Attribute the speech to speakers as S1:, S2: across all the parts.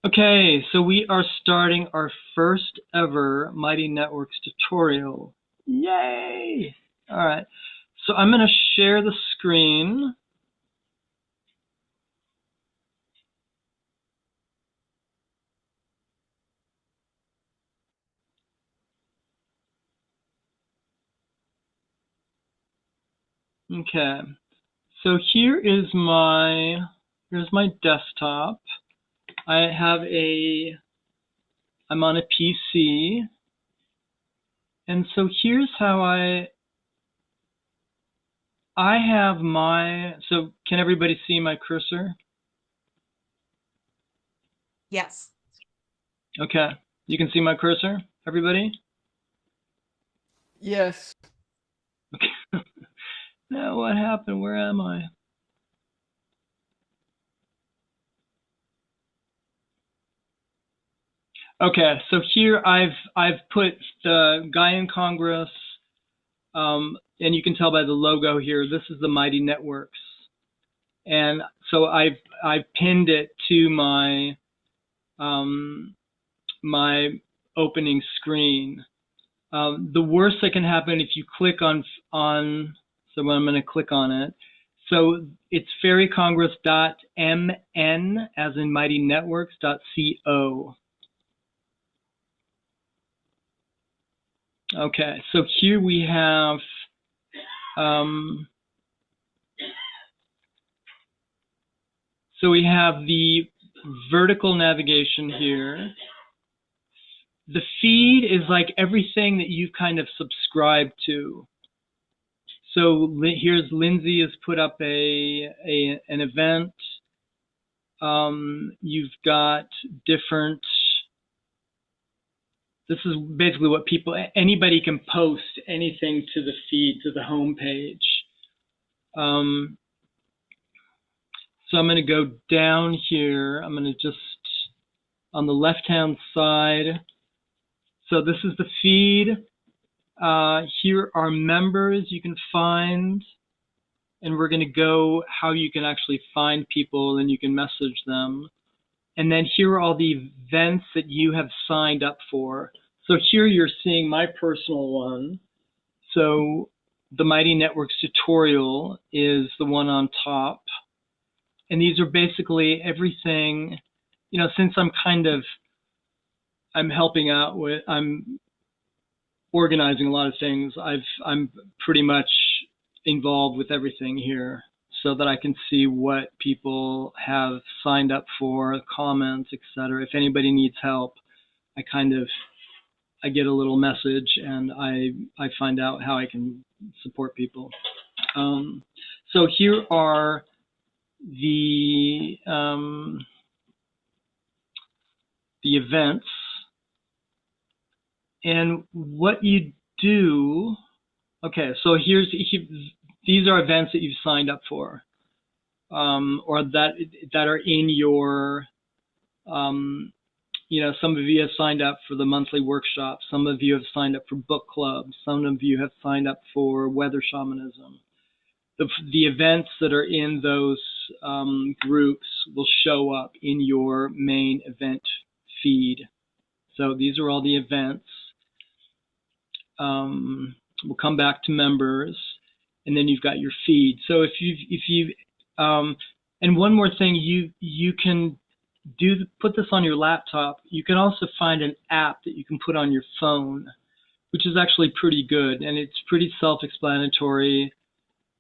S1: Okay, so we are starting our first ever Mighty Networks tutorial. Yay! All right, so I'm going to share the screen. Okay, so here's my desktop. I'm on a PC, and so here's how so can everybody see my cursor?
S2: Yes.
S1: Okay, you can see my cursor, everybody?
S3: Yes.
S1: Okay. Now what happened? Where am I? Okay, so here I've put the Gaian Congress, and you can tell by the logo here, this is the Mighty Networks. And so I've pinned it to my opening screen. The worst that can happen if you click on so I'm going to click on it. So it's fairycongress.mn, as in Mighty Networks.co. Okay, so here we have the vertical navigation here. The feed is like everything that you've kind of subscribed to. So here's Lindsay has put up an event. You've got different. This is basically what anybody can post anything to the feed, to the home page. So I'm going to go down here. I'm going to just, on the left-hand side. So this is the feed. Here are members you can find. And we're going to go how you can actually find people and you can message them. And then here are all the events that you have signed up for. So here you're seeing my personal one. So the Mighty Networks tutorial is the one on top. And these are basically everything, since I'm helping out I'm organizing a lot of things. I'm pretty much involved with everything here so that I can see what people have signed up for, comments, etc. If anybody needs help, I get a little message and I find out how I can support people. So here are the events, and what you do. Okay, so these are events that you've signed up for, or that are in your. Some of you have signed up for the monthly workshops. Some of you have signed up for book clubs. Some of you have signed up for weather shamanism. The events that are in those groups will show up in your main event feed. So these are all the events. We'll come back to members, and then you've got your feed. So and one more thing, you can put this on your laptop. You can also find an app that you can put on your phone, which is actually pretty good, and it's pretty self-explanatory.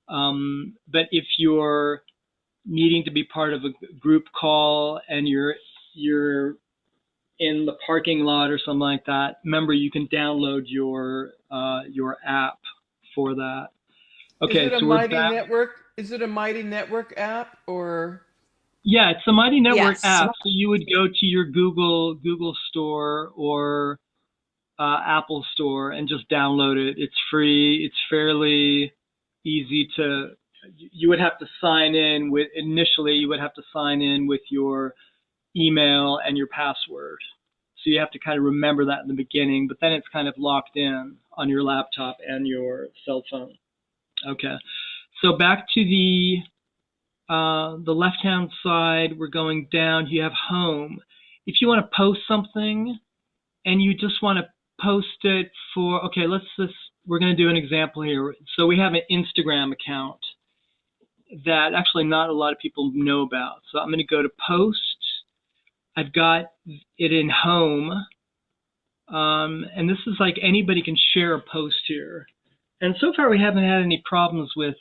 S1: But if you're needing to be part of a group call and you're in the parking lot or something like that, remember you can download your app for that. Okay,
S3: is it a
S1: so
S3: Mighty Network? Is it a Mighty Network app or?
S1: Yeah, it's a Mighty Network
S2: Yes.
S1: app. So you would go to your Google Store or Apple Store and just download it. It's free. It's fairly easy to. You would have to sign in with initially. You would have to sign in with your email and your password. So you have to kind of remember that in the beginning, but then it's kind of locked in on your laptop and your cell phone. Okay, so back to the left-hand side, we're going down. You have home. if you want to post something and you just want to post it for, okay, we're going to do an example here. So we have an Instagram account that actually not a lot of people know about. So I'm going to go to post. I've got it in home. And this is like anybody can share a post here. And so far we haven't had any problems with,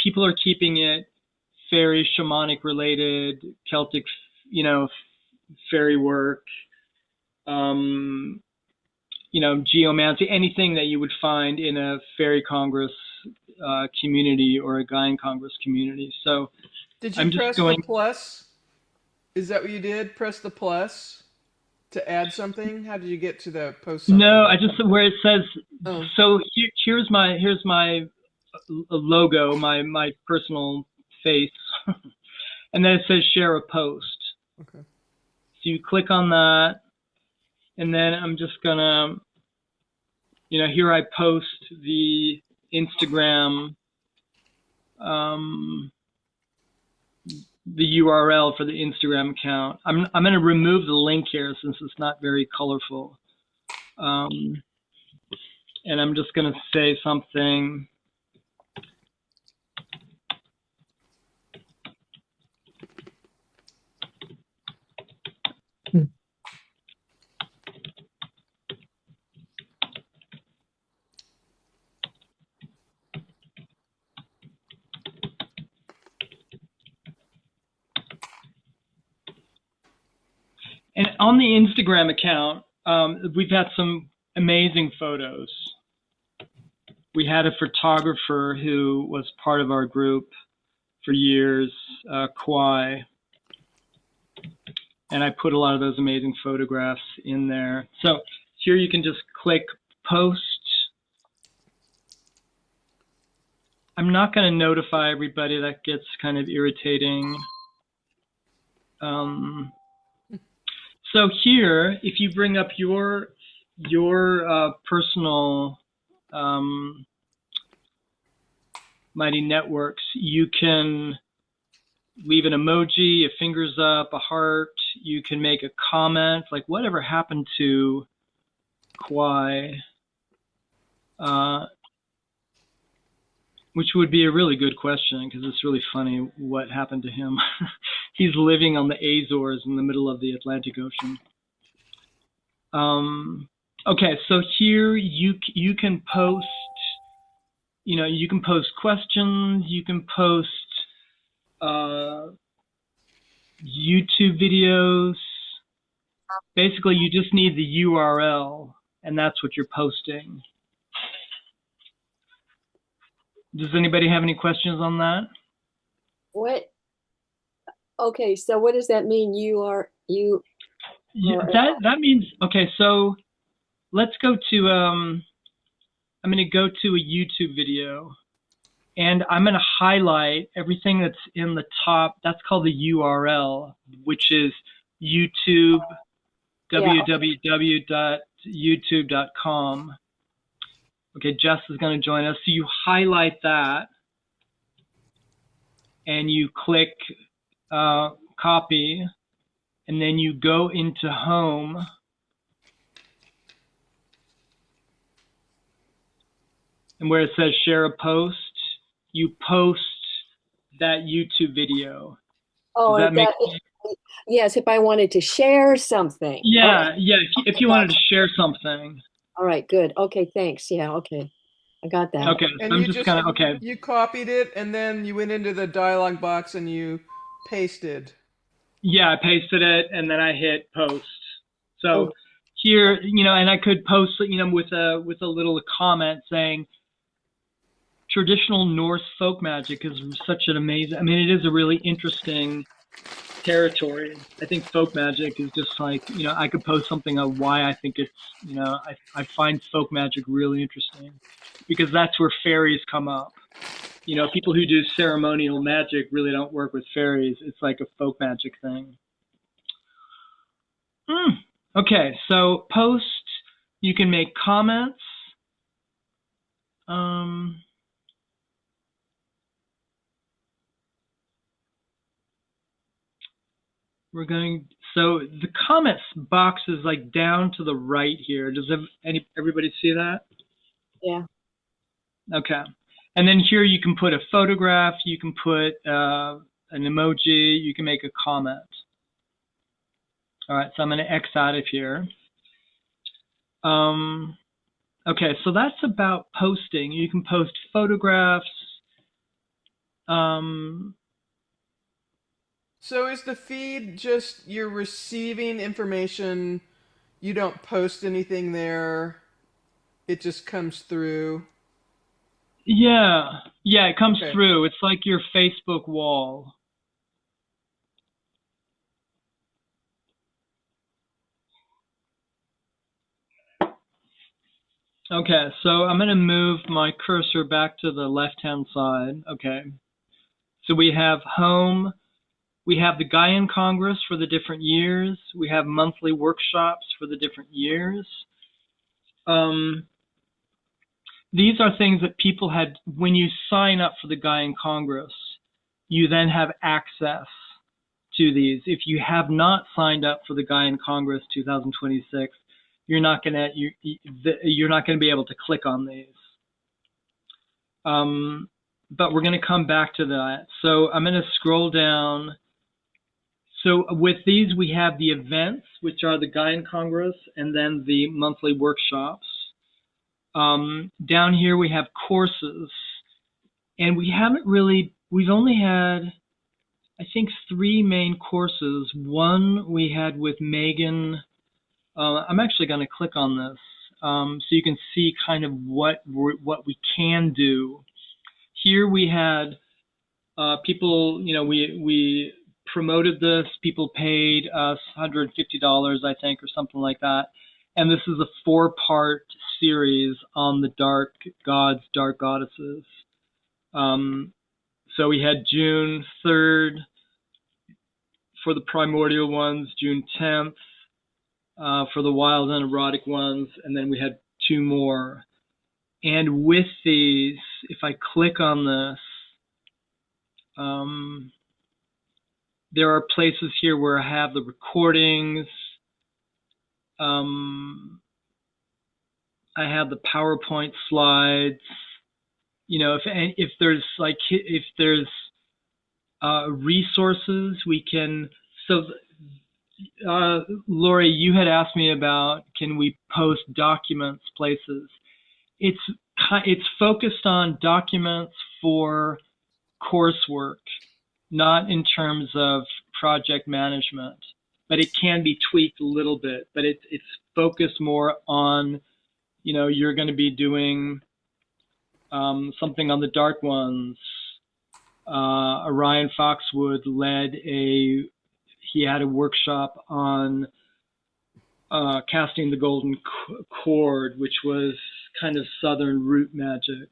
S1: people are keeping it fairy, shamanic related, Celtic, fairy work, geomancy, anything that you would find in a fairy congress community or a Gaian congress community. So
S3: Did you
S1: I'm just
S3: press the plus? Is that what you did? Press the plus to add something? How did you get to the post something?
S1: No, I just where it says.
S3: Oh.
S1: So here's my logo, my personal face, and then it says share a post.
S3: Okay.
S1: So you click on that, and then I'm just gonna, here I post the Instagram, the URL for the Instagram account. I'm gonna remove the link here since it's not very colorful. And I'm just gonna say something. And on the Instagram account, we've had some amazing photos. We had a photographer who was part of our group for years, Kwai, and I put a lot of those amazing photographs in there. So here you can just click post. I'm not going to notify everybody. That gets kind of irritating. So here, if you bring up your personal Mighty Networks, you can leave an emoji, a fingers up, a heart. You can make a comment, like whatever happened to Kwai, which would be a really good question because it's really funny what happened to him. He's living on the Azores in the middle of the Atlantic Ocean. Okay, so here you can post, you can post questions, you can post YouTube videos. Basically, you just need the URL, and that's what you're posting. Does anybody have any questions on that?
S2: What? Okay, so what does that mean?
S1: That means, okay, so let's go to, I'm going to go to a YouTube video, and I'm going to highlight everything that's in the top. That's called the URL, which is YouTube, www.youtube.com. Okay, Jess is going to join us. So you highlight that, and you click copy, and then you go into home. And where it says share a post, you post that YouTube video.
S2: Oh,
S1: does that make sense?
S2: Yes, if I wanted to share something.
S1: Yeah, yeah, if you wanted to share something.
S2: All right, good. Okay, thanks. Yeah, okay. I got that.
S1: Okay,
S3: And
S1: I'm just gonna, okay.
S3: You copied it and then you went into the dialog box and you pasted.
S1: Yeah, I pasted it and then I hit post. So here, and I could post, with a little comment saying, traditional Norse folk magic is such an amazing, it is a really interesting territory. I think folk magic is just like, I could post something on why I think it's, I find folk magic really interesting because that's where fairies come up. People who do ceremonial magic really don't work with fairies. It's like a folk magic thing. Okay, so post, you can make comments. So the comments box is like down to the right here. Does everybody see that?
S2: Yeah.
S1: Okay. And then here you can put a photograph, you can put an emoji, you can make a comment. All right, so I'm going to X out of here. Okay, so that's about posting. You can post photographs.
S3: So is the feed just you're receiving information, you don't post anything there, it just comes through?
S1: Yeah, it comes
S3: Okay.
S1: through. It's like your Facebook wall. Okay, so I'm going to move my cursor back to the left-hand side. Okay, so we have home. We have the Gaian Congress for the different years. We have monthly workshops for the different years. These are things that people had, when you sign up for the Gaian Congress, you then have access to these. If you have not signed up for the Gaian Congress 2026, you're not gonna be able to click on these. But we're gonna come back to that. So I'm gonna scroll down. So with these, we have the events, which are the Gaian Congress, and then the monthly workshops. Down here we have courses, and we've only had, I think, 3 main courses. One we had with Megan. I'm actually going to click on this so you can see kind of what we can do. Here we had people, we promoted this. People paid us $150, I think, or something like that. And this is a 4-part series on the dark gods, dark goddesses. So we had June 3rd for the primordial ones, June 10th for the wild and erotic ones, and then we had 2 more. And with these, if I click on this, there are places here where I have the recordings. I have the PowerPoint slides. If there's resources, we can. So, Lori, you had asked me about, can we post documents places? It's focused on documents for coursework, not in terms of project management, but it can be tweaked a little bit. But it's focused more on, you're going to be doing something on the dark ones. Orion Foxwood he had a workshop on casting the golden cord, which was kind of southern root magic.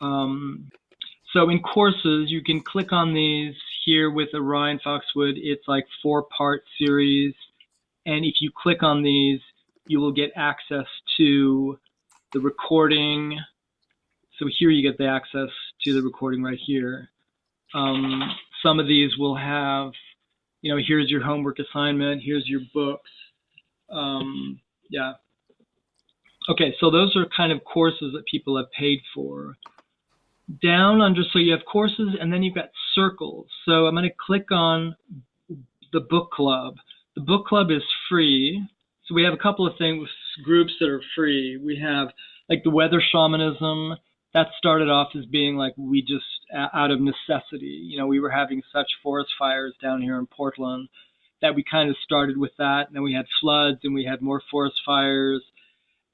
S1: So in courses, you can click on these here with Orion Foxwood. It's like 4-part series. And if you click on these, you will get access to the recording. So here you get the access to the recording right here. Some of these will have, here's your homework assignment, here's your books. Yeah. Okay, so those are kind of courses that people have paid for. Down under, so you have courses, and then you've got circles. So I'm going to click on the book club. The book club is free. So we have a couple of groups that are free. We have like the weather shamanism. That started off as being like, we just, out of necessity, we were having such forest fires down here in Portland that we kind of started with that. And then we had floods, and we had more forest fires.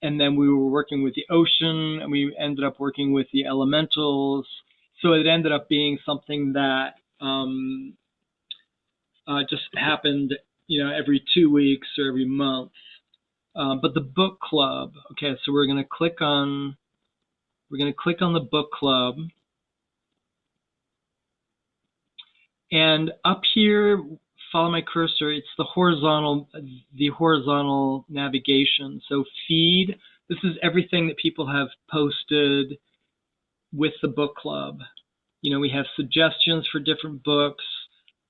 S1: And then we were working with the ocean, and we ended up working with the elementals. So it ended up being something that just happened, every 2 weeks or every month. But the book club, okay, so we're going to click on the book club. And up here, follow my cursor, it's the horizontal navigation. So feed, this is everything that people have posted with the book club. We have suggestions for different books.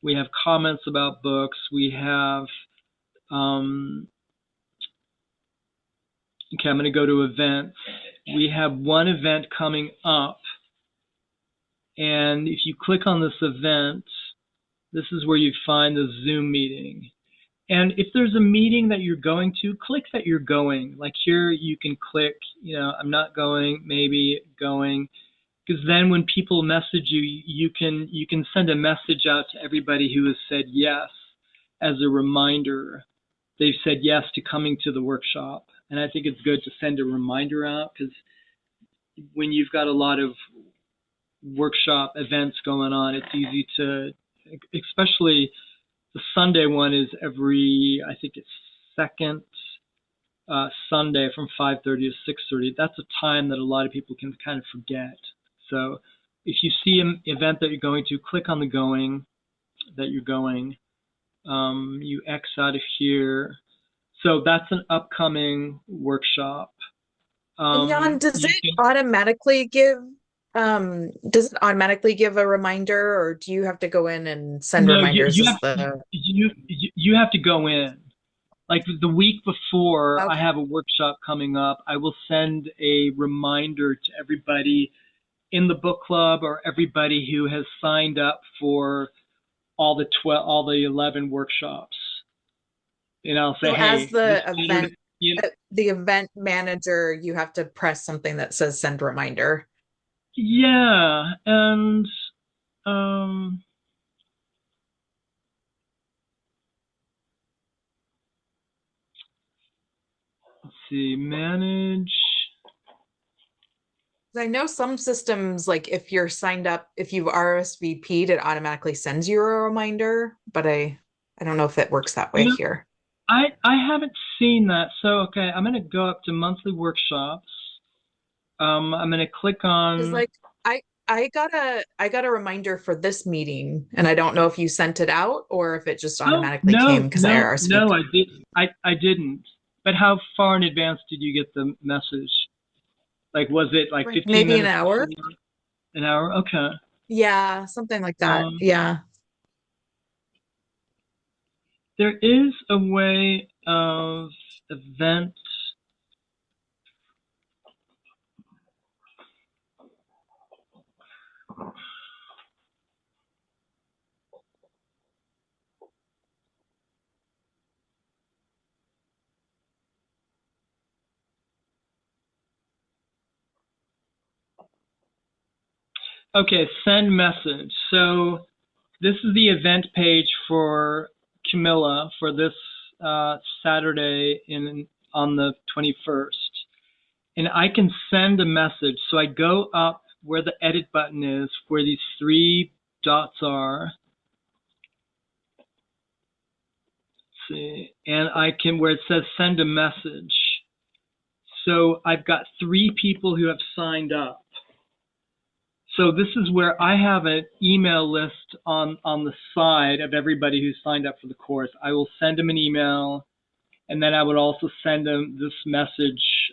S1: We have comments about books. We have, okay, I'm going to go to events. We have one event coming up. And if you click on this event, this is where you find the Zoom meeting. And if there's a meeting that you're going to, click that you're going. Like here, you can click, I'm not going, maybe going. Because then when people message you, you can send a message out to everybody who has said yes as a reminder. They've said yes to coming to the workshop. And I think it's good to send a reminder out, because when you've got a lot of workshop events going on, it's easy to, especially the Sunday one is I think it's second Sunday from 5:30 to 6:30. That's a time that a lot of people can kind of forget. So if you see an event that you're going to, click on the going that you're going. You X out of here. So that's an upcoming workshop.
S4: And Jan, does
S1: you
S4: it
S1: can-
S4: automatically give a reminder, or do you have to go in and send
S1: No,
S4: reminders?
S1: you have to go in. Like the week before, I
S4: Okay.
S1: have a workshop coming up. I will send a reminder to everybody in the book club or everybody who has signed up for all the 11 workshops. And I'll say,
S4: So
S1: hey,
S4: as the
S1: this
S4: event,
S1: Saturday- you-
S4: the event manager, you have to press something that says send reminder.
S1: yeah, and let's see, manage.
S4: I know some systems, like if you're signed up, if you've RSVP'd, it automatically sends you a reminder, but I don't know if it works that way
S1: You know,
S4: here.
S1: I haven't seen that. So, okay, I'm going to go up to monthly workshops. I'm going to click on.
S4: Because like I got a reminder for this meeting, and I don't know if you sent it out or if it just automatically came because I RSVP'd.
S1: No, I didn't. But how far in advance did you get the message? Like, was it like 15
S4: Maybe
S1: minutes?
S4: an hour?
S1: An hour? Okay.
S4: Yeah, something like that. Yeah.
S1: There is a way of event. Okay, send message. So this is the event page for Camilla for this Saturday on the 21st. And I can send a message. So I go up where the edit button is, where these three dots are. Let's see. And I can, where it says send a message. So I've got 3 people who have signed up. So this is where I have an email list on the side of everybody who signed up for the course. I will send them an email, and then I would also send them this message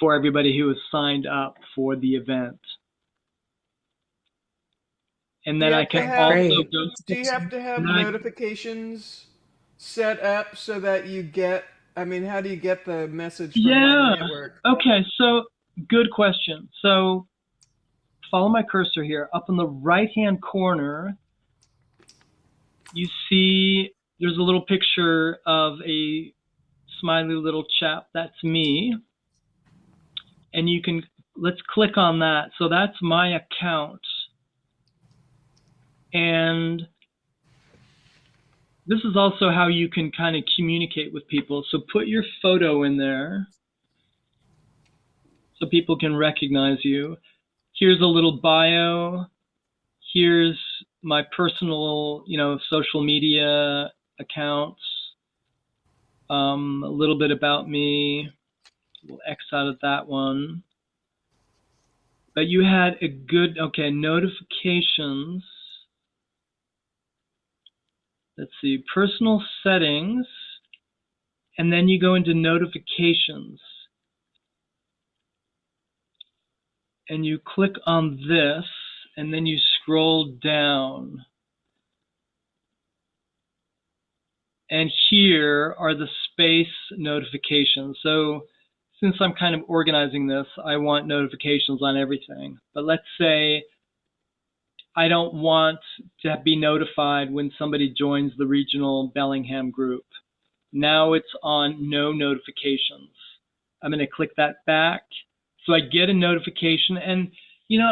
S1: for everybody who has signed up for the event. And then I can also go.
S3: Do you have to have notifications set up so that you get? I mean, how do you get the message from my network?
S1: Okay, so good question. So follow my cursor here. Up in the right-hand corner, you see there's a little picture of a smiley little chap. That's me. And you can, let's click on that. So that's my account. And this is also how you can kind of communicate with people. So put your photo in there so people can recognize you. Here's a little bio. Here's my personal, social media accounts. A little bit about me. We'll X out of that one. But you had a good, notifications. Let's see, personal settings. And then you go into notifications. And you click on this, and then you scroll down. And here are the space notifications. So since I'm kind of organizing this, I want notifications on everything. But let's say I don't want to be notified when somebody joins the regional Bellingham group. Now it's on no notifications. I'm going to click that back. So I get a notification. And, you know,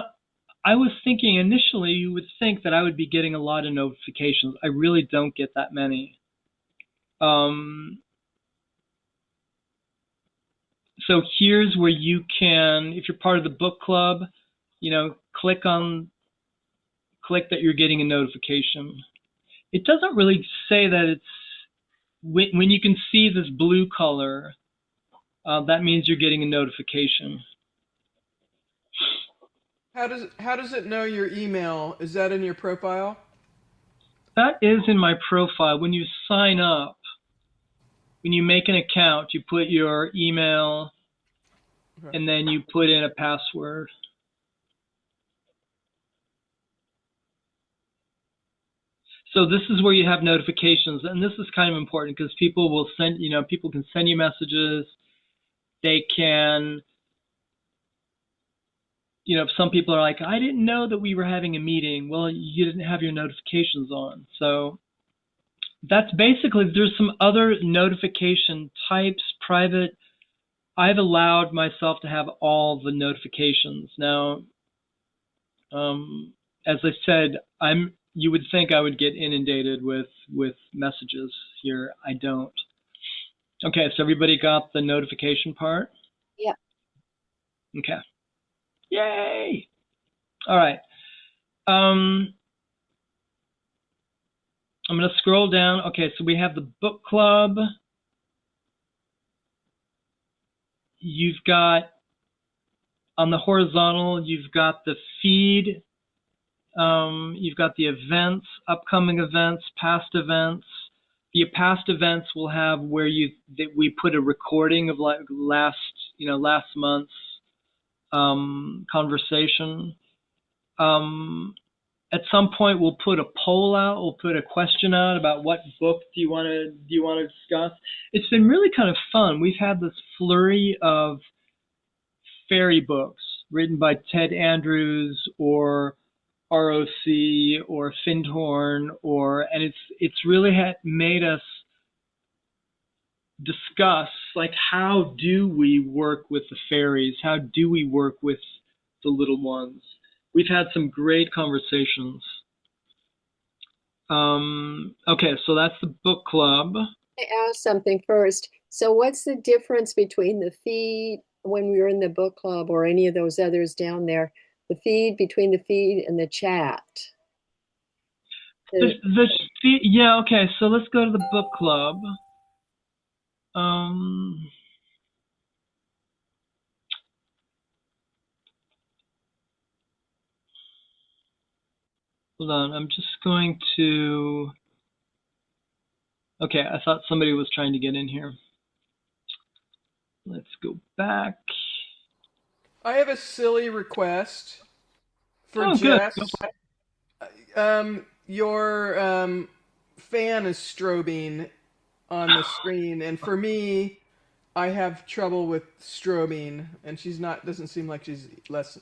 S1: I was thinking initially you would think that I would be getting a lot of notifications. I really don't get that many. So here's where you can, if you're part of the book club, you know, click that you're getting a notification. It doesn't really say that it's, when you can see this blue color, that means you're getting a notification.
S3: How does it know your email? Is that in your profile?
S1: That is in my profile. When you sign up, when you make an account, you put your email and then you put in a password. So this is where you have notifications, and this is kind of important because people will send, you know, people can send you messages. They can, you know, some people are like, I didn't know that we were having a meeting. Well, you didn't have your notifications on. So that's basically, there's some other notification types, private. I've allowed myself to have all the notifications. Now, as I said, you would think I would get inundated with messages here. I don't. Okay, so everybody got the notification part?
S2: Yeah.
S1: Okay. Yay! All right. I'm going to scroll down. Okay, so we have the book club. You've got, on the horizontal, you've got the feed. You've got the events, upcoming events, past events. The past events will have where we put a recording of like last month's conversation. At some point, we'll put a poll out. We'll put a question out about what book do you want to discuss. It's been really kind of fun. We've had this flurry of fairy books written by Ted Andrews or ROC or Findhorn, and it's really made us discuss, like, how do we work with the fairies? How do we work with the little ones? We've had some great conversations. Okay, so that's the book club.
S2: I ask something first. So what's the difference between the feed when we were in the book club or any of those others down there? The feed, between the feed and the chat.
S1: The feed, yeah, okay, so let's go to the book club. Hold on, I'm just going to, okay, I thought somebody was trying to get in here. Let's go back.
S3: I have a silly request for
S1: Oh,
S3: Jess.
S1: good.
S3: Your fan is strobing on the screen, and for me, I have trouble with strobing, and doesn't seem like she's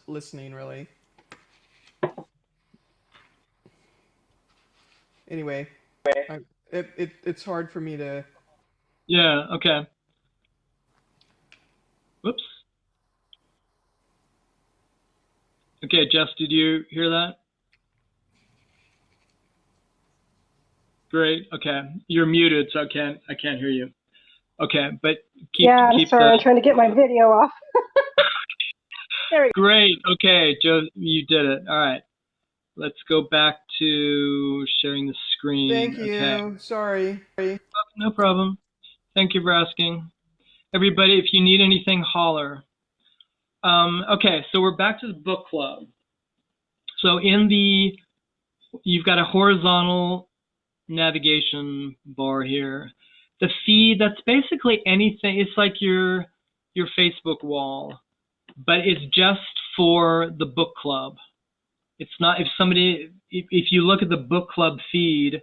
S3: listening really. Anyway, it's hard for me to.
S1: Yeah, okay. Whoops. Okay, Jess, did you hear that? Great. Okay, you're muted, so I can't hear you. Okay, but keep.
S5: Yeah, I'm sorry. I'm trying to get my video off. There we go.
S1: Great. Okay, Joe, you did it. All right. Let's go back to sharing the screen.
S3: Thank you.
S1: Okay.
S3: Sorry.
S1: No problem. Thank you for asking. Everybody, if you need anything, holler. Okay, so we're back to the book club. So you've got a horizontal navigation bar here. The feed, that's basically anything. It's like your Facebook wall, but it's just for the book club. It's not, if you look at the book club feed,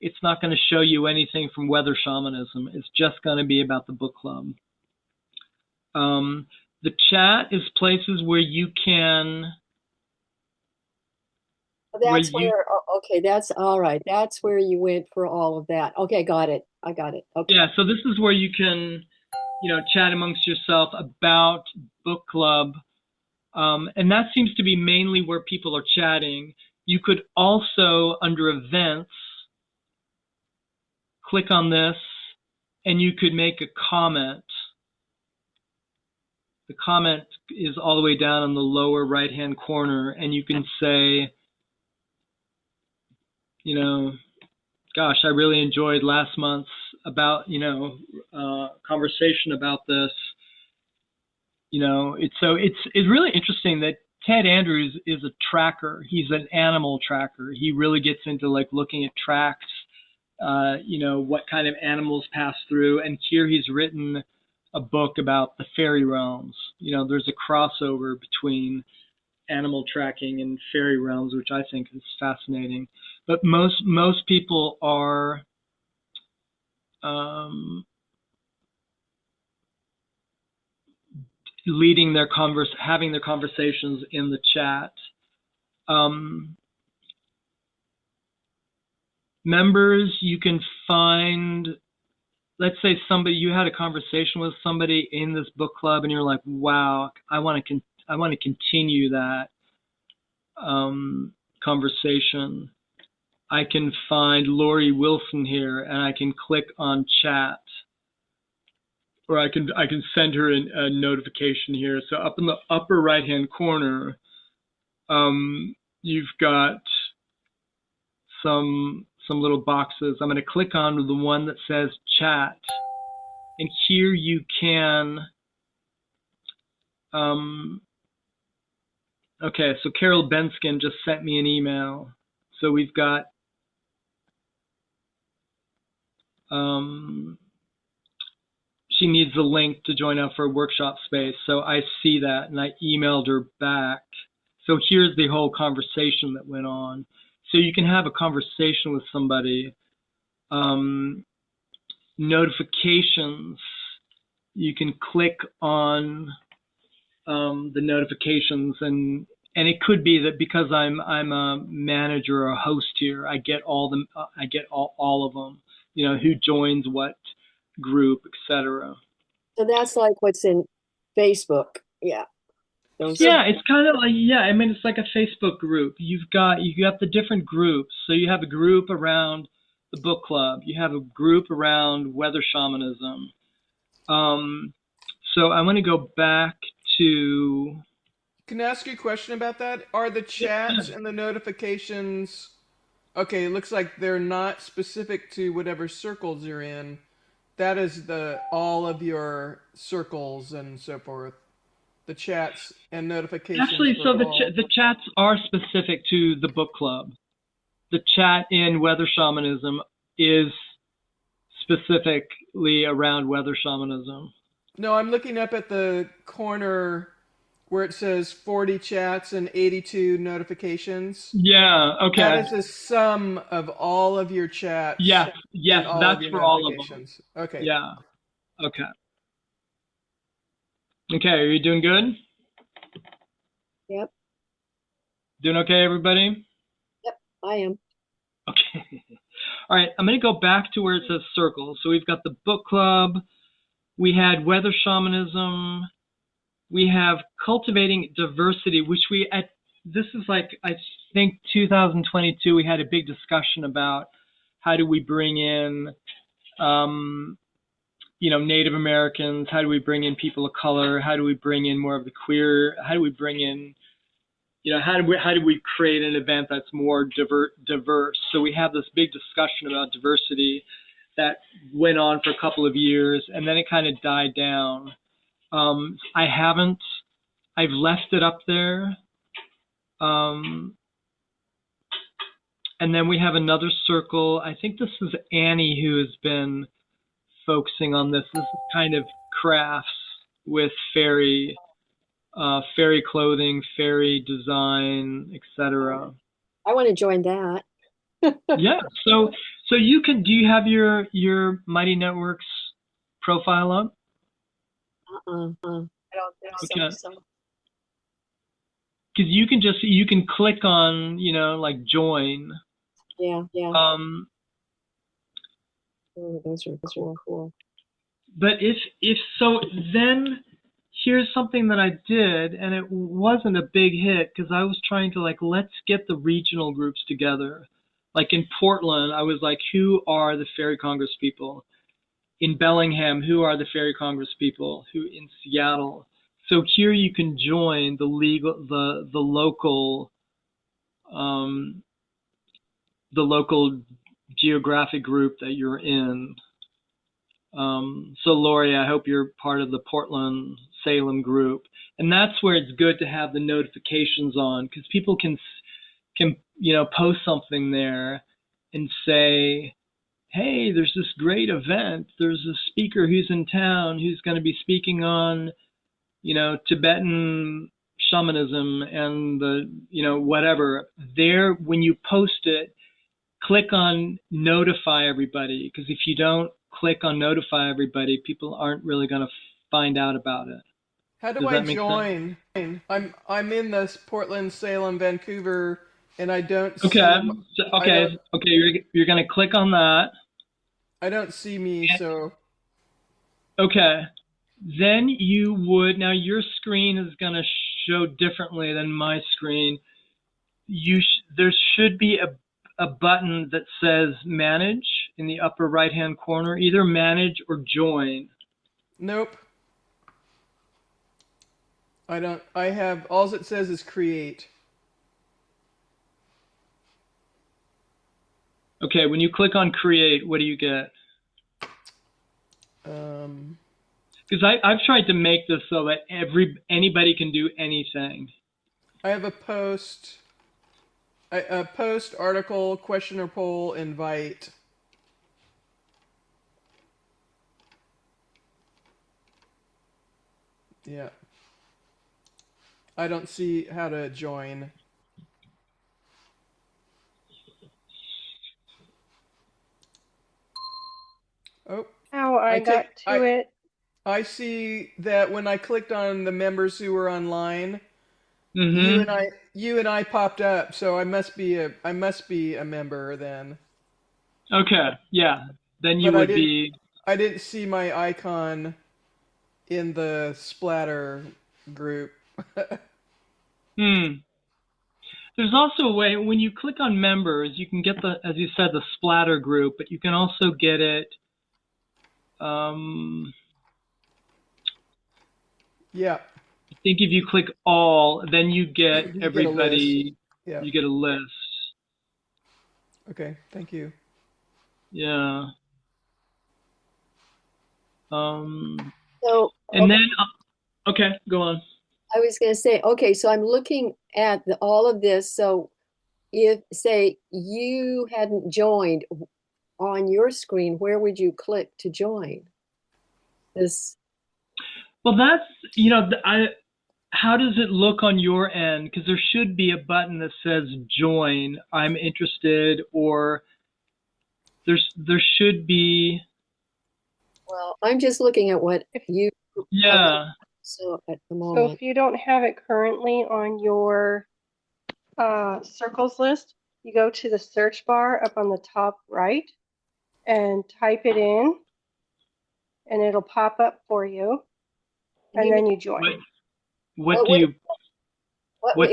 S1: it's not going to show you anything from weather shamanism. It's just going to be about the book club. The chat is places where you can.
S2: That's where, okay, that's all right. That's where you went for all of that. Okay, got it. I got it. Okay.
S1: Yeah, so this is where you can, chat amongst yourself about book club. And that seems to be mainly where people are chatting. You could also, under events, click on this and you could make a comment. The comment is all the way down in the lower right-hand corner, and you can say, gosh, I really enjoyed last month's conversation about this. It's really interesting that Ted Andrews is a tracker. He's an animal tracker. He really gets into looking at tracks, what kind of animals pass through. And here he's written a book about the fairy realms. There's a crossover between animal tracking and fairy realms, which I think is fascinating. But most people are having their conversations in the chat. Members, you can find, let's say you had a conversation with somebody in this book club and you're like, wow, I want to continue that conversation. I can find Lori Wilson here and I can click on chat, or I can send her a notification here. So up in the upper right hand corner, you've got some little boxes. I'm going to click on the one that says chat, and here you can okay, so Carol Benskin just sent me an email. So we've got she needs a link to join up for a workshop space. So I see that and I emailed her back. So here's the whole conversation that went on. So you can have a conversation with somebody. Notifications, you can click on the notifications, and it could be that because I'm a manager or a host here, I get all of them, who joins what group, etc.
S2: So that's like what's in Facebook. Yeah.
S1: It's kind of like, it's like a Facebook group. You got the different groups. So you have a group around the book club. You have a group around weather shamanism. So I want to go back to.
S3: Can I ask you a question about that? Are the chats and the notifications, okay, it looks like they're not specific to whatever circles you're in. That is all of your circles and so forth. The chats and notifications.
S1: Actually, so the chats are specific to the book club. The chat in weather shamanism is specifically around weather shamanism.
S3: No, I'm looking up at the corner where it says 40 chats and 82 notifications.
S1: Yeah, okay.
S3: That is a sum of all of your chats.
S1: Yes, that's for all of them.
S3: Okay.
S1: Yeah, okay. Okay, are you doing good?
S2: Yep.
S1: Doing okay, everybody?
S2: Yep, I am.
S1: Okay. All right, I'm going to go back to where it says circles. So we've got the book club. We had weather shamanism. We have cultivating diversity, which this is like, I think 2022, we had a big discussion about how do we bring in, Native Americans, how do we bring in people of color, how do we bring in more of the queer, how do we bring in, how do we create an event that's more diverse? So we have this big discussion about diversity that went on for a couple of years, and then it kind of died down. I've left it up there. And then we have another circle. I think this is Annie who has been focusing on this. This is kind of crafts with fairy fairy clothing, fairy design, etc.
S2: I want to join that.
S1: Yeah. So you can. Do you have your Mighty Networks profile up?
S2: I don't think
S1: Okay.
S2: so.
S1: Because you can click on like join.
S2: Yeah.
S1: Um,
S2: Oh, those are cool.
S1: but if so, then here's something that I did, and it wasn't a big hit because I was trying to like, let's get the regional groups together. Like in Portland, I was like, who are the Fairy Congress people? In Bellingham, who are the Fairy Congress people? Who in Seattle? So here you can join the local geographic group that you're in. So Lori, I hope you're part of the Portland Salem group, and that's where it's good to have the notifications on, because people can post something there and say, hey, there's this great event. There's a speaker who's in town who's going to be speaking on, Tibetan shamanism and the, whatever. There, when you post it, click on notify everybody, because if you don't click on notify everybody, people aren't really going to find out about it.
S3: How do
S1: Does
S3: I
S1: that make
S3: join? I'm in this Portland, Salem, Vancouver, and I don't see.
S1: Okay. You're going to click on that.
S3: I don't see me, so.
S1: Okay. Then you would, now your screen is going to show differently than my screen. There should be a button that says manage in the upper right hand corner, either manage or join.
S3: Nope. I don't. I have, all it says is create.
S1: Okay, when you click on create, what do you get? Because I've tried to make this so that anybody can do anything.
S3: I have a post, article, question or poll, invite. Yeah. I don't see how to join. Oh.
S5: How I got to it.
S3: I see that when I clicked on the members who were online,
S1: Mm-hmm.
S3: you and I popped up, so I must be a member then.
S1: Okay, yeah. Then you
S3: But
S1: would be.
S3: I didn't see my icon in the splatter group.
S1: There's also a way, when you click on members, you can get the, as you said, the splatter group, but you can also get it.
S3: Yeah.
S1: I think if you click all, then you get everybody.
S3: Yeah.
S1: You get a list.
S3: Okay. Thank you.
S1: Yeah.
S2: So,
S1: and then, okay, go on.
S2: I was going to say, okay, so I'm looking at all of this. So if, say, you hadn't joined on your screen, where would you click to join?
S1: Well, that's, how does it look on your end? Because there should be a button that says join, I'm interested, or there should be.
S2: Well, I'm just looking at what you.
S1: Yeah.
S2: So at the moment.
S5: So if you don't have it currently on your circles list, you go to the search bar up on the top right and type it in, and it'll pop up for you, and then you join.
S1: What do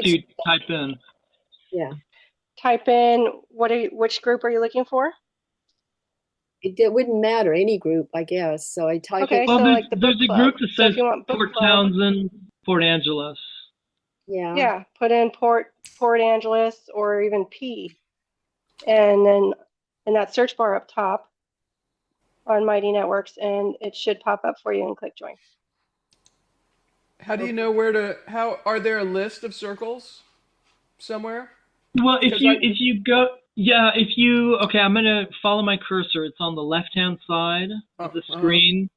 S1: you type in?
S2: Yeah.
S5: Type in which group are you looking for?
S2: It wouldn't matter, any group, I guess. So I type
S5: okay,
S2: it.
S5: so like the book
S1: there's a
S5: club.
S1: group that
S5: So
S1: says
S5: if you want book
S1: Port
S5: club,
S1: Townsend, Port Angeles.
S2: Yeah.
S5: Yeah, put in Port Angeles or even P, and then in that search bar up top on Mighty Networks, and it should pop up for you and click join.
S3: How do you know where to? How are there a list of circles somewhere?
S1: Well, if you go, yeah, okay, I'm gonna follow my cursor. It's on the left-hand side of the screen.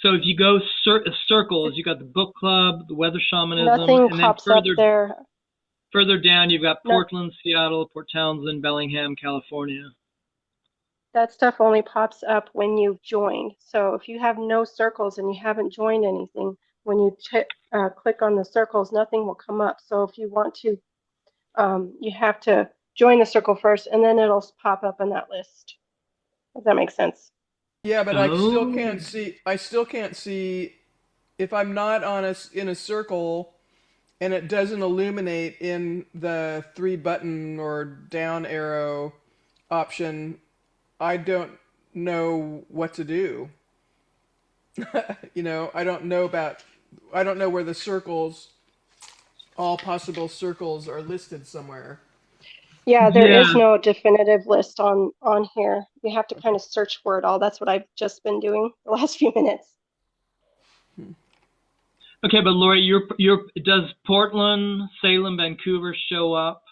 S1: So if you go circles, you got the book club, the weather shamanism,
S5: Nothing
S1: and then
S5: pops up there.
S1: further down you've got
S5: No.
S1: Portland, Seattle, Port Townsend, Bellingham, California.
S5: That stuff only pops up when you've joined. So if you have no circles and you haven't joined anything, when you click on the circles, nothing will come up. So if you want to, you have to join the circle first, and then it'll pop up in that list. If that makes sense.
S3: Yeah, but I still
S1: Oh.
S3: can't see. I still can't see if I'm not in a circle and it doesn't illuminate in the 3-button or down arrow option. I don't know what to do. You know, I don't know where the circles, all possible circles, are listed somewhere.
S5: Yeah, there is
S1: Yeah.
S5: no definitive list on here. You have to kind of search for it all. That's what I've just been doing the last few minutes.
S1: Okay, but Lori, does Portland, Salem, Vancouver show up?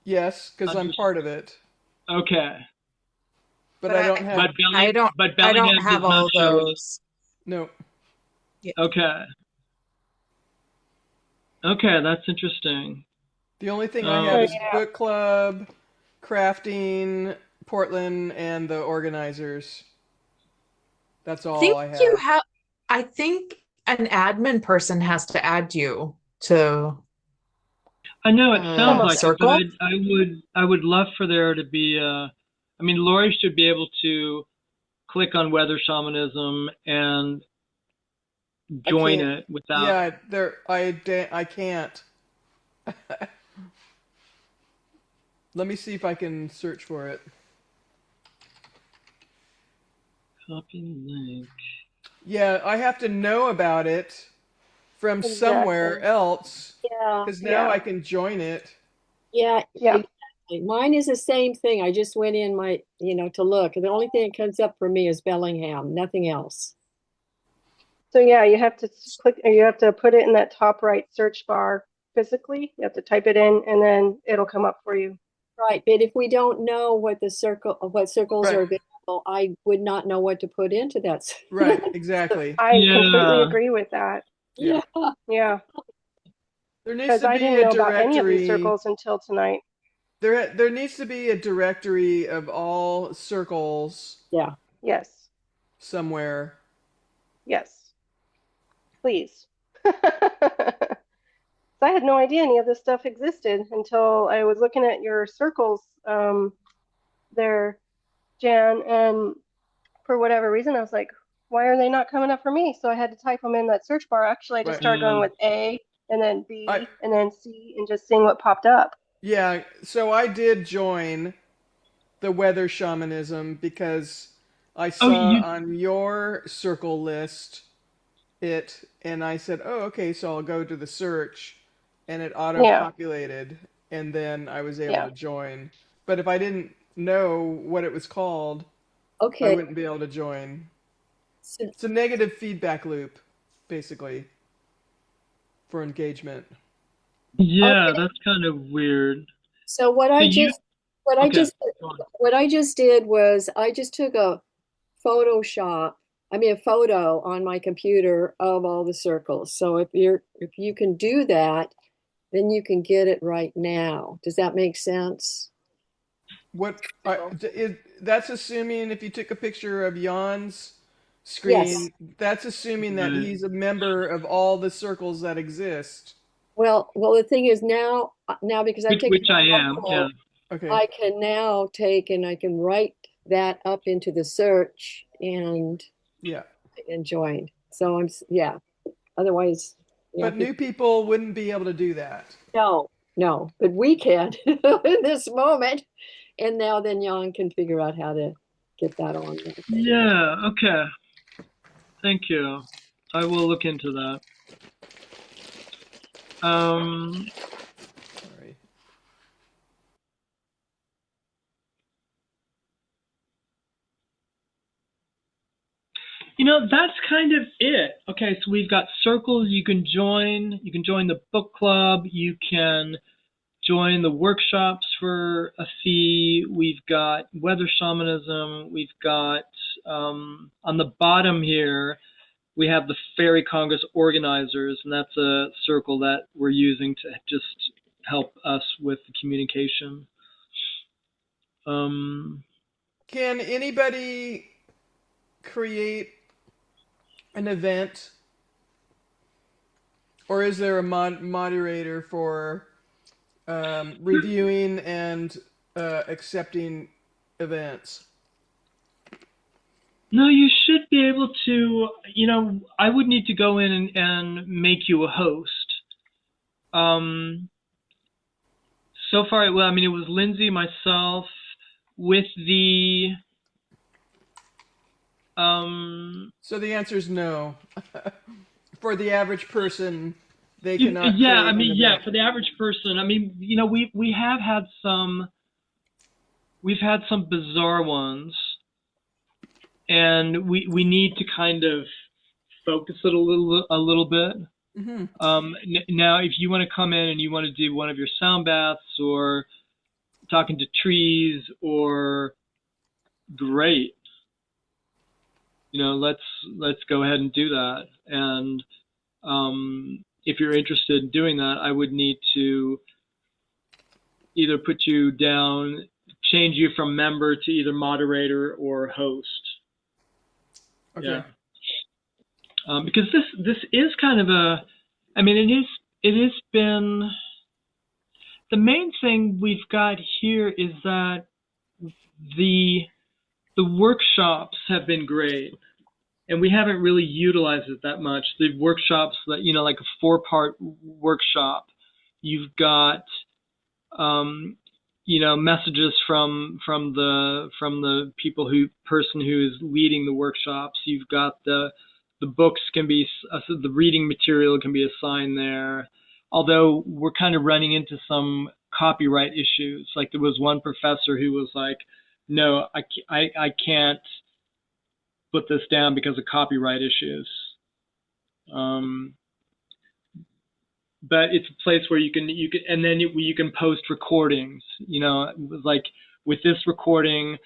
S3: Yes, because I'm part of it,
S1: Okay.
S3: but I don't have.
S1: But
S4: I don't
S1: Bellingham
S4: have
S1: does not
S4: all
S1: show up.
S4: those.
S3: No.
S1: Okay. Okay, that's interesting.
S3: The only thing I have is
S5: Yeah.
S3: book club, crafting, Portland, and the organizers. That's all I have.
S4: I think an admin person has to add you to
S1: I know it sounds like
S4: circle.
S1: it, but I would love for there to be I mean, Lori should be able to click on weather shamanism and join
S3: can't-
S1: it without.
S3: Yeah, I can't. Let me see if I can search for it.
S1: Copy link.
S3: Yeah, I have to know about it from somewhere
S5: Exactly.
S3: else,
S2: Yeah,
S3: because now
S5: Yeah.
S3: I can join it.
S2: yeah,
S5: Yeah.
S2: exactly. Mine is the same thing. I just went in to look. The only thing that comes up for me is Bellingham, nothing else.
S5: So yeah, you have to click, or you have to put it in that top right search bar physically. You have to type it in, and then it'll come up for you.
S2: Right, but if we don't know what circles
S3: Right.
S2: are available, I would not know what to put into that.
S3: Right, exactly.
S5: I completely
S1: Yeah.
S5: agree with that.
S3: Yeah.
S5: Yeah,
S3: There needs
S5: because
S3: to
S5: I
S3: be
S5: didn't
S3: a
S5: know about any of these
S3: directory.
S5: circles until tonight.
S3: There needs to be a directory of all circles
S2: Yeah.
S5: Yes,
S3: somewhere.
S5: yes, please. I had no idea any of this stuff existed until I was looking at your circles there, Jan, and for whatever reason, I was like, why are they not coming up for me? So I had to type them in that search bar. Actually, I just
S3: Right.
S5: started going with A and then B
S3: I-
S5: and then C and just seeing what popped up.
S3: Yeah, so I did join the weather shamanism because I saw on your circle list and I said, oh, okay, so I'll go to the search, and it auto-populated, and then I was able
S5: Yeah.
S3: to join. But if I didn't know what it was called, I
S2: Okay.
S3: wouldn't be able to join.
S2: So,
S3: It's a negative feedback loop, basically, for engagement.
S1: Yeah,
S2: Okay.
S1: that's kind of weird.
S2: so what
S1: So
S2: I
S1: you-
S2: just what I
S1: Okay.
S2: just
S1: Go on.
S2: what I just did was I just took a photo on my computer of all the circles. So if you can do that, then you can get it right now. Does that make sense?
S3: That's assuming if you took a picture of Jan's screen,
S2: Yes.
S3: that's assuming that
S1: Right.
S3: he's a member of all the circles that exist.
S2: Well, the thing is now because I've taken
S1: Which I am.
S2: photo,
S1: Yeah.
S3: Okay.
S2: I can now I can write that up into the search and
S3: Yeah.
S2: join. So yeah. Otherwise, yeah,
S3: But new people wouldn't be able to do that.
S2: no, but we can in this moment. And now then Jan can figure out how to get that on there.
S1: Yeah. Okay. Thank you. I will look into that.
S3: Sorry.
S1: That's kind of it. Okay, so we've got circles you can join. You can join the book club. You can join the workshops for a fee. We've got weather shamanism. We've got on the bottom here, we have the Fairy Congress organizers, and that's a circle that we're using to just help us with the communication.
S3: Can anybody create an event, or is there a moderator for reviewing and accepting events?
S1: No, you should be able to, I would need to go in and make you a host. So far, well, it was Lindsay, myself, with the...
S3: So the answer is no. For the average person, they cannot.
S1: Yeah, for the average person, we have had some... We've had some bizarre ones. And we need to kind of focus it a little bit.
S3: Mm-hmm.
S1: Now, if you want to come in and you want to do one of your sound baths or talking to trees, or great, let's go ahead and do that. And if you're interested in doing that, I would need to either put you down, change you from member to either moderator or host.
S3: Okay.
S1: Yeah. Because this is kind of it has been, the main thing we've got here is that the workshops have been great, and we haven't really utilized it that much. The workshops that, like a 4-part workshop, you've got messages from the person who is leading the workshops. You've got the books can be, the reading material can be assigned there. Although we're kind of running into some copyright issues. Like there was one professor who was like, "No, I can't put this down because of copyright issues." But it's a place where you can and then you can post recordings. Like with this recording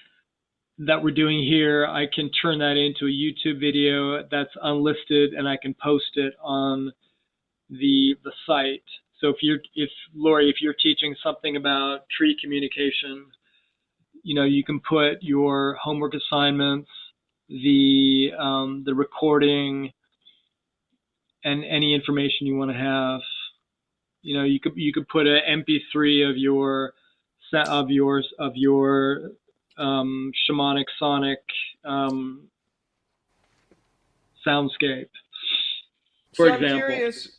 S1: that we're doing here, I can turn that into a YouTube video that's unlisted, and I can post it on the site. So Lori, if you're teaching something about tree communication, you can put your homework assignments, the recording, and any information you want to have. You could put an MP3 of your shamanic sonic soundscape, for example.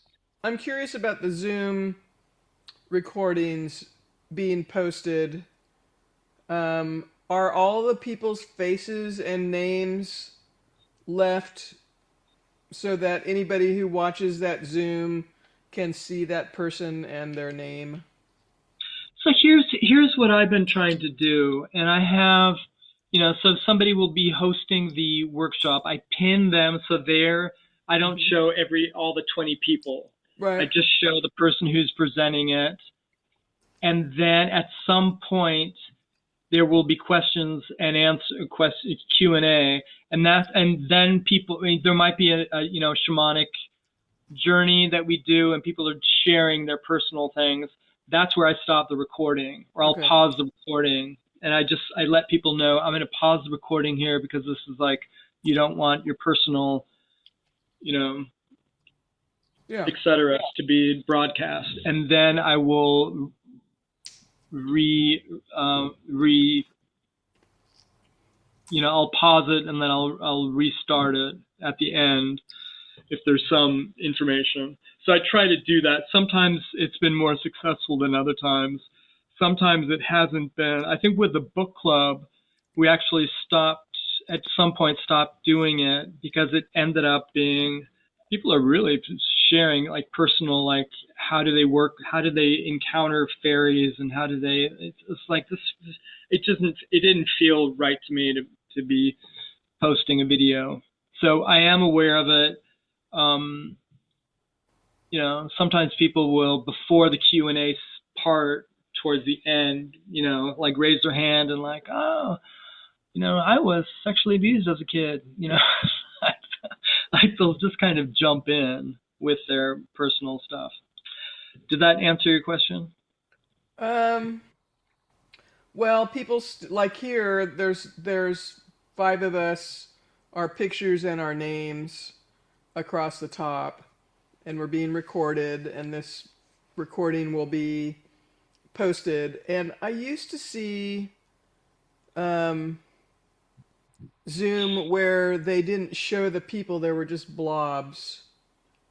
S3: I'm curious about the Zoom recordings being posted. Are all the people's faces and names left so that anybody who watches that Zoom can see that person and their name?
S1: So here's what I've been trying to do, and I have, so somebody will be hosting the workshop. I pin them so I don't show all the 20 people.
S3: Right.
S1: I just show the person who's presenting it, and then at some point there will be questions and Q&A, and then people. There might be a shamanic journey that we do, and people are sharing their personal things. That's where I stop the recording, or I'll pause the recording, and I let people know I'm going to pause the recording here because this is like, you don't want your personal, etc. to be broadcast. And then I will I'll pause it, and then I'll restart it at the end if there's some information. So I try to do that. Sometimes it's been more successful than other times. Sometimes it hasn't been. I think with the book club, we actually at some point stopped doing it because it ended up being, people are really sharing like personal, like how do they work, how do they encounter fairies, and how do they, it's like this, it didn't feel right to me to be posting a video. So I am aware of it. Sometimes people will, before the Q&A part towards the end, like raise their hand and like, oh, I was sexually abused as a kid, Like they'll just kind of jump in with their personal stuff. Did that answer your question?
S3: Well, people like here. There's 5 of us, our pictures and our names across the top, and we're being recorded, and this recording will be posted. And I used to see Zoom where they didn't show the people; there were just blobs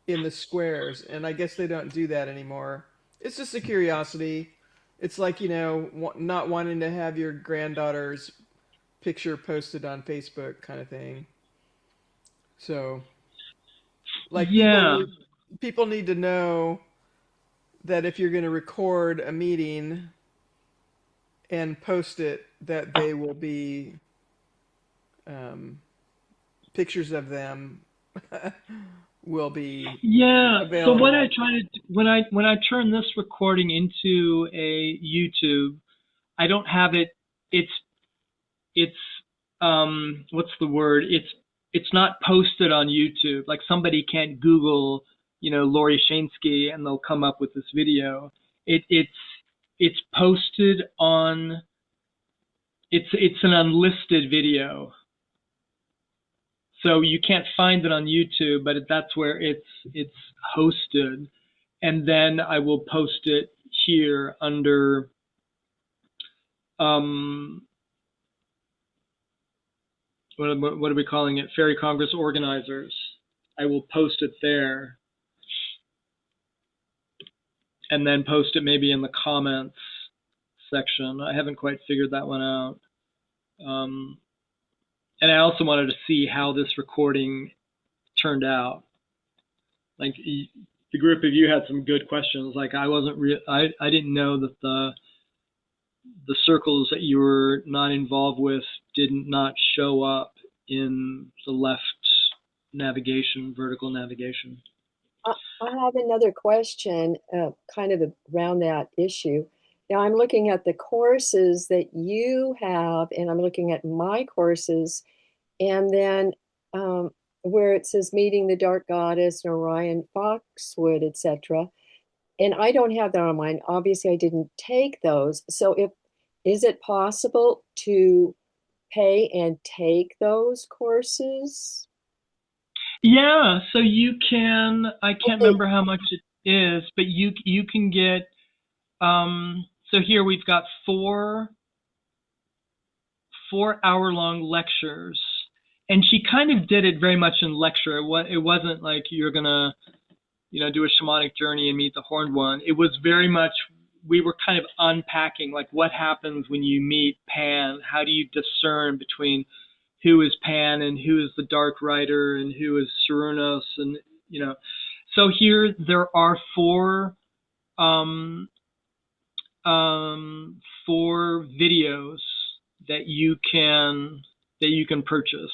S3: in the squares, and I guess they don't do that anymore. It's just a curiosity. It's like, not wanting to have your granddaughter's picture posted on Facebook kind of thing. So, like,
S1: Yeah.
S3: people need to know that if you're going to record a meeting and post it, that they will be pictures of them will be
S1: Yeah. So
S3: available.
S1: what I try to when I turn this recording into a YouTube, I don't have it. It's what's the word? It's not posted on YouTube. Like somebody can't Google, Lori Shansky and they'll come up with this video. It's posted on. It's an unlisted video. So you can't find it on YouTube, but that's where it's hosted, and then I will post it here under what are we calling it? Fairy Congress organizers. I will post it there, and then post it maybe in the comments section. I haven't quite figured that one out. And I also wanted to see how this recording turned out. Like the group of you had some good questions. Like I didn't know that the circles that you were not involved with did not show up in the left navigation, vertical navigation.
S2: I have another question, kind of around that issue. Now I'm looking at the courses that you have, and I'm looking at my courses, and then where it says Meeting the Dark Goddess, Orion Foxwood, etc. And I don't have that on mine. Obviously, I didn't take those. So is it possible to pay and take those courses?
S1: Yeah, so you can. I can't remember how much it is, but you can get. So here we've got 4 hour-long lectures, and she kind of did it very much in lecture. It wasn't like you're gonna, do a shamanic journey and meet the horned one. It was very much we were kind of unpacking like what happens when you meet Pan. How do you discern between who is Pan and who is the Dark Rider and who is Cernunnos, and So here there are 4 videos that you can purchase,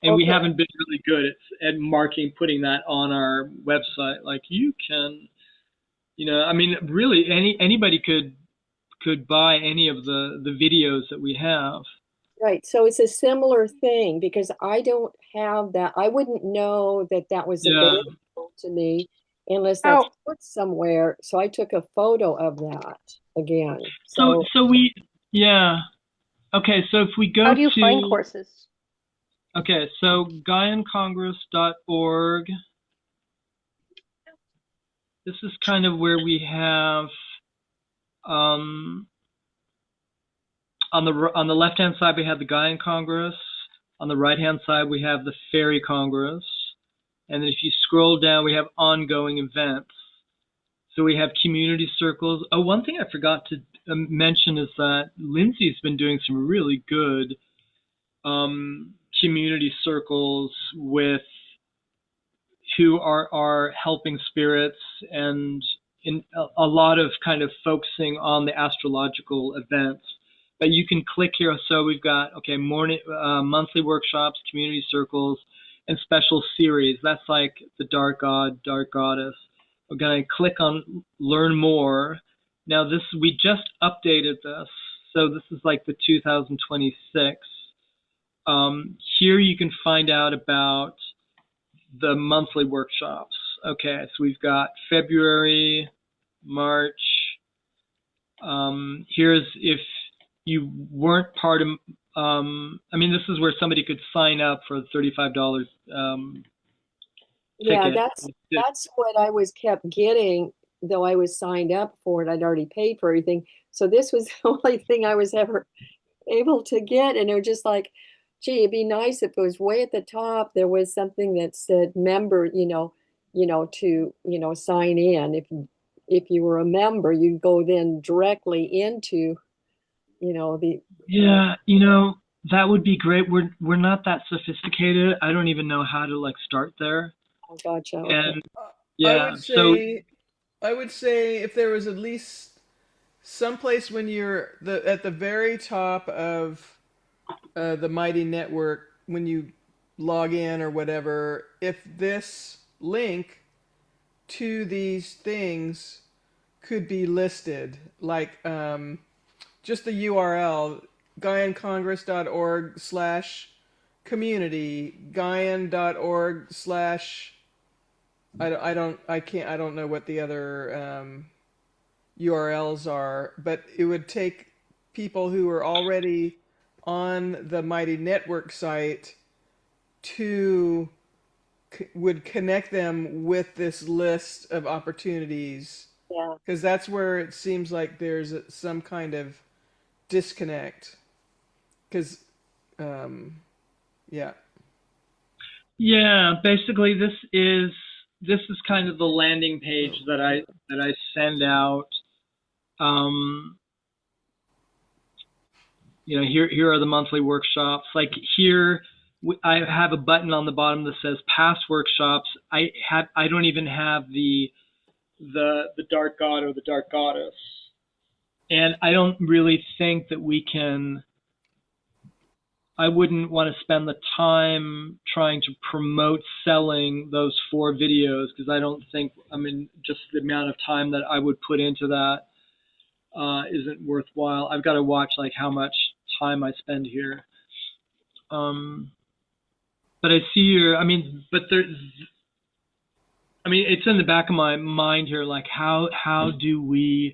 S1: and we haven't been really good at putting that on our website. Like you can, really anybody could buy any of the videos that we have.
S2: Right. So it's a similar thing because I don't have that. I wouldn't know that was available to me unless that's put somewhere. So I took a photo of that again.
S1: So we, okay. So if we go to,
S5: how do you find courses?
S1: Okay. So GaianCongress.org. This is kind of where we have, on the left-hand side, we have the Gaian Congress. On the right-hand side, we have the Fairy Congress. And then if you scroll down, we have ongoing events. So we have community circles. Oh, one thing I forgot to mention is that Lindsay's been doing some really good community circles with who are helping spirits, and in a lot of kind of focusing on the astrological events. But you can click here. So we've got, monthly workshops, community circles, and special series. That's like the Dark God, Dark Goddess. We're going to click on Learn More. Now we just updated this. So this is like the 2026. Here you can find out about the monthly workshops. Okay, so we've got February, March. Here's if you weren't part of, I mean, this is where somebody could sign up for the $35
S2: Yeah,
S1: ticket.
S2: that's what I was kept getting, though I was signed up for it. I'd already paid for everything. So this was the only thing I was ever able to get. And it was just like, gee, it'd be nice if it was way at the top. There was something that said member, to, sign in. If you were a member, you'd go then directly into, the
S1: Yeah, that would be great. We're not that sophisticated. I don't even know how to like start there.
S2: oh, gotcha. Okay.
S1: And
S3: I
S1: yeah,
S3: would
S1: so
S3: say, I would say if there was at least someplace when you're at the very top of the Mighty Network, when you log in or whatever, if this link to these things could be listed, like just the URL, GaianCongress.org/community, Gaian.org/ I don't know what the other URLs are, but it would take people who are already on the Mighty Network site to would connect them with this list of opportunities,
S2: Yeah.
S3: because that's where it seems like there's some kind of disconnect. Because, yeah.
S1: yeah, basically this is kind of the landing page that I send out. Here are the monthly workshops. Like here, I have a button on the bottom that says past workshops. I don't even have the Dark God or the Dark Goddess, and I don't really think that we can. I wouldn't want to spend the time trying to promote selling those 4 videos, because I don't think, just the amount of time that I would put into that isn't worthwhile. I've got to watch like how much time I spend here. But I see it's in the back of my mind here, like how do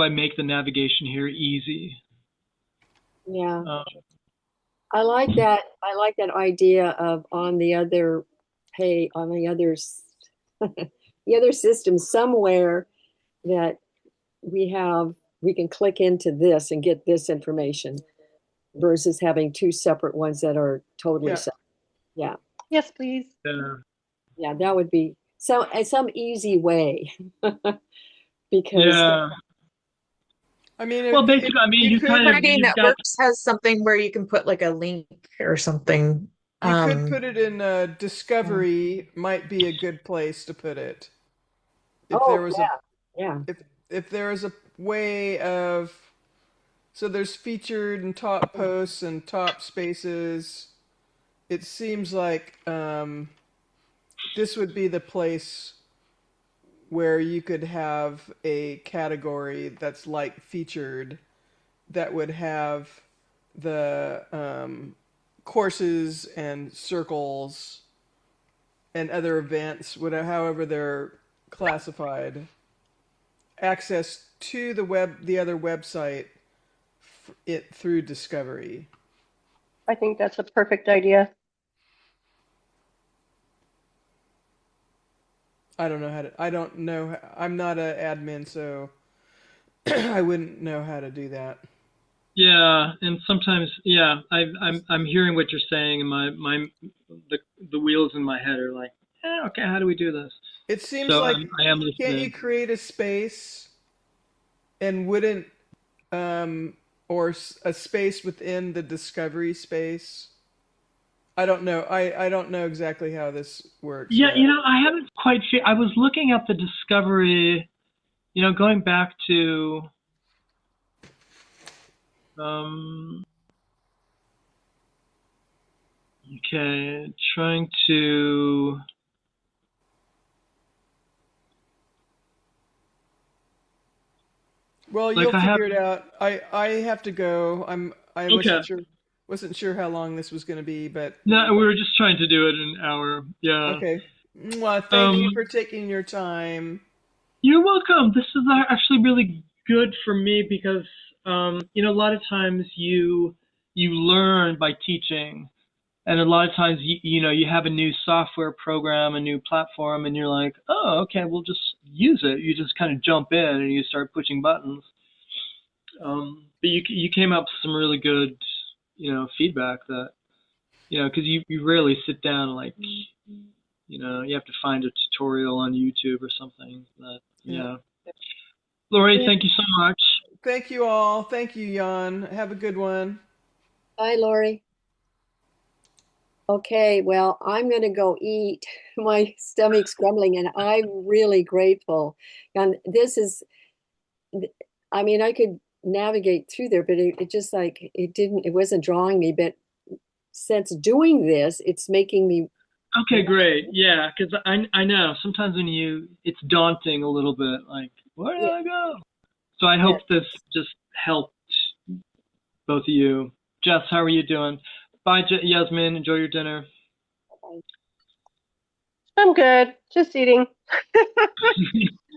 S1: I make the navigation here easy?
S2: Yeah. I like that. I like that idea of on the other the other system somewhere that we can click into this and get this information versus having 2 separate ones that are totally
S3: Yeah.
S2: separate. Yeah.
S5: Yes, please.
S2: Yeah, that would be some easy way. Because
S1: Yeah. Well, basically, you kind of
S4: Mighty
S1: you've got.
S4: Networks has something where you can put like a link or something.
S3: You could put it in Discovery, might be a good place to put it. If there was
S2: yeah.
S3: if there is a way of, so there's featured and top posts and top spaces. It seems like this would be the place where you could have a category that's like featured, that would have the courses and circles and other events, however they're classified, access to the other website through Discovery.
S5: I think that's a perfect idea.
S3: I don't know. I'm not an admin, so I wouldn't know how to do that.
S1: Yeah, and sometimes, yeah, I'm hearing what you're saying, and the wheels in my head are like, okay, how do we do this?
S3: It seems
S1: So
S3: like,
S1: I am
S3: can't
S1: listening.
S3: you create a space and wouldn't or a space within the Discovery space? I don't know. I don't know exactly how this works.
S1: Yeah,
S3: yet.
S1: I haven't quite. I was looking at the Discovery. Going back to. Okay, trying to.
S3: Well,
S1: Like
S3: you'll figure it out. I have to go. I wasn't
S1: Okay.
S3: sure. Wasn't sure how long this was going to be, but
S1: No, we were just trying to do it in an hour. Yeah.
S3: okay. Mwah, thank you
S1: Um,
S3: for taking your time.
S1: You're welcome. This is actually really good for me because, a lot of times you learn by teaching, and a lot of times you have a new software program, a new platform, and you're like, oh, okay, we'll just use it. You just kind of jump in and you start pushing buttons. But you came up with some really good, feedback that, because you rarely sit down like, you have to find a tutorial on YouTube or something. That
S3: Yeah.
S1: Lori,
S2: Yeah.
S1: thank you so much.
S3: Thank you all. Thank you, Jan. Have a good one.
S2: Bye, Lori. Okay, well, I'm going to go eat. My stomach's grumbling, and I'm really grateful. And this is, I mean, I could navigate through there, but it just like it wasn't drawing me. But since doing this, it's making me.
S1: Okay, great. Yeah, because I know sometimes it's daunting a little bit, like, where do
S2: Yeah,
S1: I go? So I
S2: yeah.
S1: hope this just helped both of you. Jess, how are you doing? Bye, Yasmin. Enjoy your dinner.
S5: I'm good. Just eating.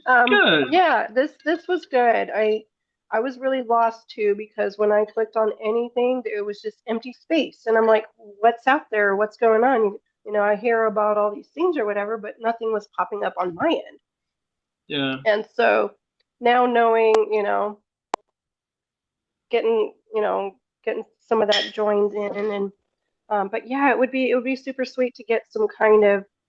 S1: Good.
S5: Yeah, this was good. I was really lost too because when I clicked on anything, it was just empty space, and I'm like, what's out there? What's going on? I hear about all these things or whatever, but nothing was popping up on my end.
S1: Yeah.
S5: And so now knowing, getting, getting some of that joined in, and but yeah, it would be super sweet to get some kind of